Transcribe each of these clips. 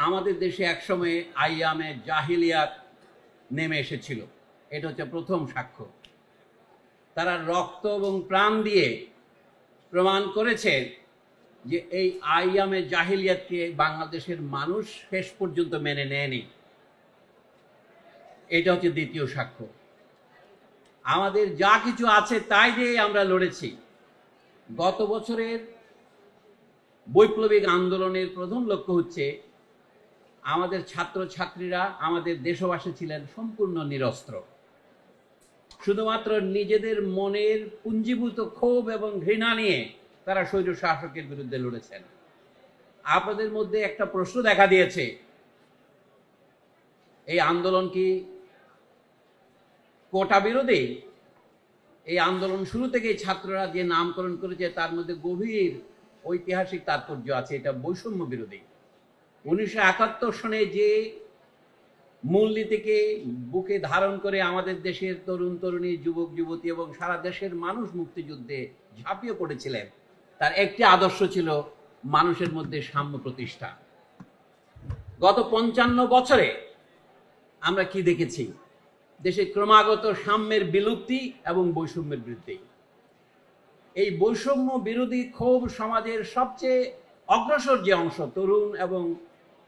আমাদের দেশে একসময় আইয়ামে জাহিলিয়াত নেমে এসেছিল। এটা হচ্ছে প্রথম সাক্ষ্য। তারা রক্ত এবং প্রাণ দিয়ে প্রমাণ করেছে যে এই আইয়ামে জাহিলিয়াতকে বাংলাদেশের মানুষ শেষ পর্যন্ত মেনে নেয়নি। এটা হচ্ছে দ্বিতীয় সাক্ষ্য। আমাদের যা কিছু আছে তাই দিয়ে আমরা লড়েছি। গত বছরের বৈপ্লবিক আন্দোলনের প্রথম লক্ষ্য হচ্ছে আমাদের ছাত্রছাত্রীরা, আমাদের দেশবাসী ছিলেন সম্পূর্ণ নিরস্ত্র। শুধুমাত্র নিজেদের মনের পুঞ্জীভূত ক্ষোভ এবং ঘৃণা নিয়ে তারা স্বৈর শাসকের বিরুদ্ধে লড়েছেন। আপনাদের মধ্যে একটা প্রশ্ন দেখা দিয়েছে, এই আন্দোলন কি কোটা বিরোধী? এই আন্দোলন শুরু থেকেই ছাত্ররা যে নামকরণ করেছে তার মধ্যে গভীর ঐতিহাসিক তাৎপর্য আছে। এটা বৈষম্য বিরোধী। 1971 সনে যে মূলনীতিকে বুকে ধারণ করে আমাদের দেশের তরুণ তরুণী, যুবক যুবতী এবং সারা দেশের মানুষ মুক্তিযুদ্ধে ঝাঁপিয়ে পড়েছিলেন, তার একটি আদর্শ ছিল মানুষের মধ্যে সাম্য প্রতিষ্ঠা। গত 55 বছরে আমরা কি দেখেছি? দেশে ক্রমাগত সাম্যের বিলুপ্তি এবং বৈষম্যের বৃদ্ধি। এই বৈষম্য বিরোধী ক্ষোভ সমাজের সবচেয়ে অগ্রসর যে অংশ, তরুণ এবং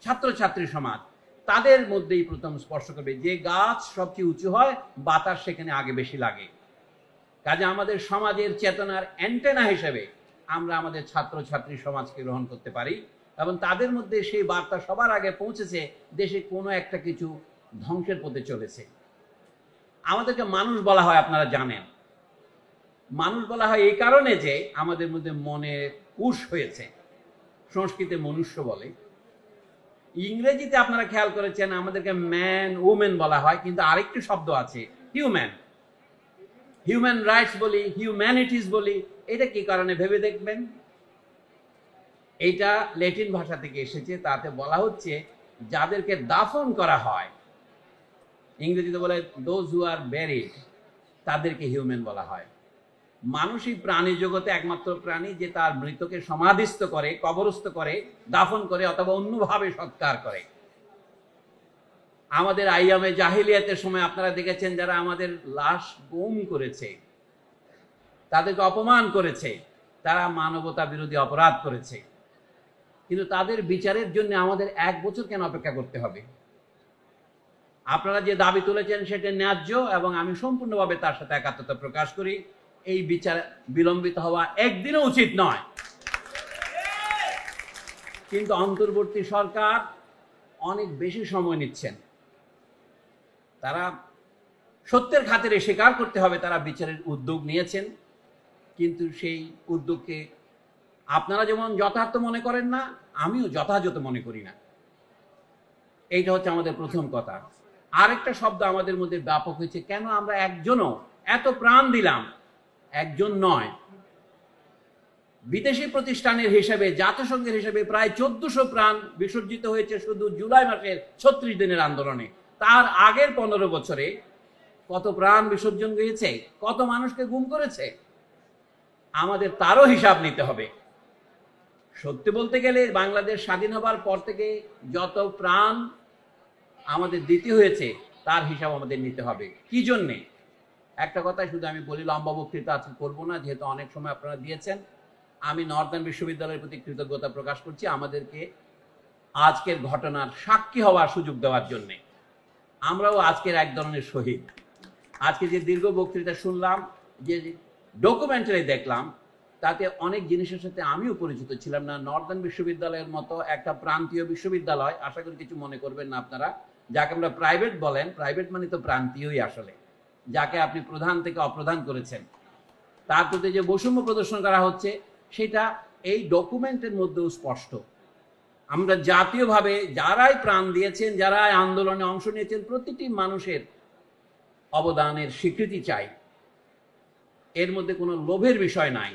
ছাত্রছাত্রী সমাজ, তাদের মধ্যেই প্রথম স্পর্শ করবে। যে গাছ সবচেয়ে উঁচু হয়, বাতাস সেখানে আগে বেশি লাগে। কাজে আমাদের সমাজের চেতনার অ্যান্টেনা হিসেবে আমরা আমাদের ছাত্রছাত্রী সমাজকে গ্রহণ করতে পারি এবং তাদের মধ্যে সেই বার্তা সবার আগে পৌঁছেছে দেশে কোনো একটা কিছু ধ্বংসের পথে চলেছে। আমাদেরকে মানুষ বলা হয়, আপনারা জানেন। মানুষ বলা হয় এই কারণে যে আমাদের মধ্যে মনে কুশ হয়েছে। সংস্কৃতে মনুষ্য বলে। ইংরেজিতে আপনারা খেয়াল করেছেন আমাদেরকে ম্যান ওমেন বলা হয়, কিন্তু আরেকটি শব্দ আছে হিউম্যান। হিউম্যান রাইটস বলি, হিউম্যানিটিস বলি। এটা কি কারণে ভেবে দেখবেন? এটা ল্যাটিন ভাষা থেকে এসেছে। তাতে বলা হচ্ছে যাদেরকে দাফন করা হয়, ইংরেজিতে বলে দোজ হু আর ব্যারিড, তাদেরকে হিউম্যান বলা হয়। মানুষই প্রাণী জগতে একমাত্র প্রাণী যে তার মৃতকে সমাধিস্থ করে, কবরস্থ করে, দাফন করে অথবা অন্যভাবে সৎকার করে। আমাদের আইয়ামে জাহিলিয়াতের সময় আপনারা দেখেছেন যারা আমাদের লাশ গুম করেছে, তাদেরকে অপমান করেছে, তারা মানবতা বিরোধী অপরাধ করেছে। কিন্তু তাদের বিচারের জন্য আমাদের 1 বছর কেন অপেক্ষা করতে হবে? আপনারা যে দাবি তুলেছেন সেটা ন্যায্য এবং আমি সম্পূর্ণভাবে তার সাথে একাত্মতা প্রকাশ করি। এই বিচার বিলম্বিত হওয়া একদিনও উচিত নয়। কিন্তু অন্তর্বর্তী সরকার অনেক বেশি সময় নিচ্ছেন। তারা সত্যের খাতিরে স্বীকার করতে হবে তারা বিচারের উদ্যোগ নিয়েছেন, কিন্তু সেই উদ্যোগকে আপনারা যেমন যথার্থ মনে করেন না, আমিও যথাযথ মনে করি না। এইটা হচ্ছে আমাদের প্রথম কথা। আরেকটা শব্দ আমাদের মধ্যে ব্যাপক হয়েছে, কেন আমরা একজনও এত প্রাণ দিলাম? একজন নয়, বিদেশি প্রতিষ্ঠানের হিসেবে, জাতিসংঘের হিসেবে প্রায় 1400 প্রাণ বিসর্জিত হয়েছে শুধু জুলাই মাসের 36 দিনের আন্দোলনে। তার আগের 15 বছরে কত প্রাণ বিসর্জন হয়েছে, কত মানুষকে গুম করেছে, আমাদের তারও হিসাব নিতে হবে। সত্যি বলতে গেলে বাংলাদেশ স্বাধীন হবার পর থেকে যত প্রাণ আমাদের দিতে হয়েছে তার হিসাব আমাদের নিতে হবে। কি জন্যে? একটা কথাই শুধু আমি বলি, লম্বা বক্তৃতা আজকে করবো না, যেহেতু অনেক সময় আপনারা দিয়েছেন। আমি নর্দার্ন বিশ্ববিদ্যালয়ের প্রতি কৃতজ্ঞতা প্রকাশ করছি আমাদেরকে আজকের ঘটনার সাক্ষী হওয়ার সুযোগ দেওয়ার জন্যে। আমরাও আজকের এক ধরনের শহীদ। আজকে যে দীর্ঘ বক্তৃতা শুনলাম, যে ডকুমেন্টারি দেখলাম, তাতে অনেক জিনিসের সাথে আমিও পরিচিত ছিলাম না। নর্দার্ন বিশ্ববিদ্যালয়ের মতো একটা প্রান্তীয় বিশ্ববিদ্যালয়, আশা করি কিছু মনে করবেন না আপনারা, যাকে আমরা প্রাইভেট বলেন, প্রাইভেট মানে তো প্রান্তীয়ই আসলে, যাকে আপনি প্রধান থেকে অপ্রধান করেছেন, তার প্রতি যে বৈষম্য প্রদর্শন করা হচ্ছে সেটা এই ডকুমেন্টের মধ্যেও স্পষ্ট। আমরা জাতীয়ভাবে যারাই প্রাণ দিয়েছেন, যারাই আন্দোলনে অংশ নিয়েছেন, প্রতিটি মানুষের অবদানের স্বীকৃতি চাই। এর মধ্যে কোনো লোভের বিষয় নাই।